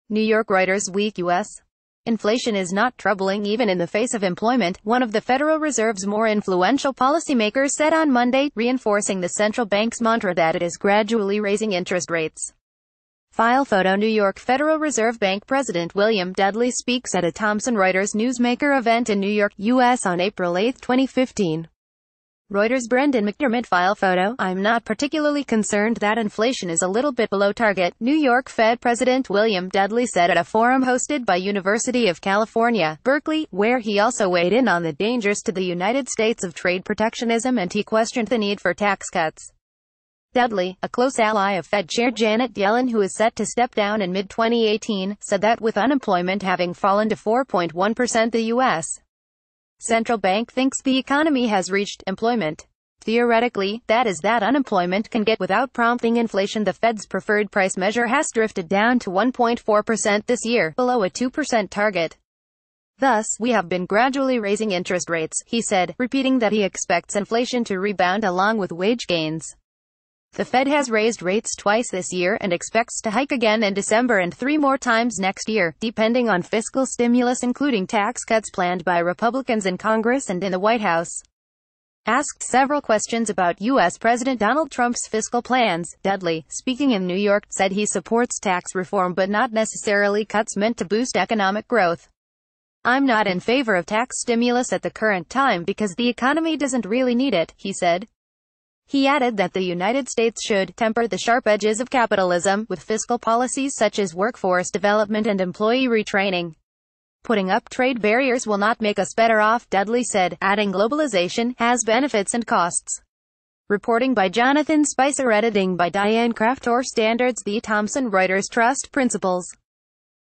New York Reuters Weak U.S. Inflation is not troubling even in the face of employment, one of the Federal Reserve's more influential policymakers said on Monday, reinforcing the central bank's mantra that it is gradually raising interest rates. File photo. New York Federal Reserve Bank President William Dudley speaks at a Thomson Reuters newsmaker event in New York, U.S. on April 8, 2015. REUTERSBrendan McDermidFile Photo. I'm not particularly concerned that inflation is a little bit below target, New York Fed President William Dudley said at a forum hosted by University of California, Berkeley, where he also weighed in on the dangers to the United States of trade protectionism and he questioned the need for tax cuts. Dudley, a close ally of Fed Chair Janet Yellen who is set to step down in mid-2018, said that with unemployment having fallen to 4.1%, the U.S. Central Bank thinks the economy has reached employment. Theoretically, that unemployment can get without prompting inflation. The Fed's preferred price measure has drifted down to 1.4% this year, below a 2% target. Thus, we have been gradually raising interest rates, he said, repeating that he expects inflation to rebound along with wage gains. The Fed has raised rates twice this year and expects to hike again in December and 3 more times next year, depending on fiscal stimulus including tax cuts planned by Republicans in Congress and in the White House. Asked several questions about U.S. President Donald Trump's fiscal plans, Dudley, speaking in New York, said he supports tax reform but not necessarily cuts meant to boost economic growth. I'm not in favor of tax stimulus at the current time because the economy doesn't really need it, he said. He added that the United States should temper the sharp edges of capitalism with fiscal policies such as workforce development and employee retraining. Putting up trade barriers will not make us better off, Dudley said, adding globalization has benefits and costs. Reporting by Jonathan Spicer, editing by Diane Kraft. Standards. The Thomson Reuters Trust Principles.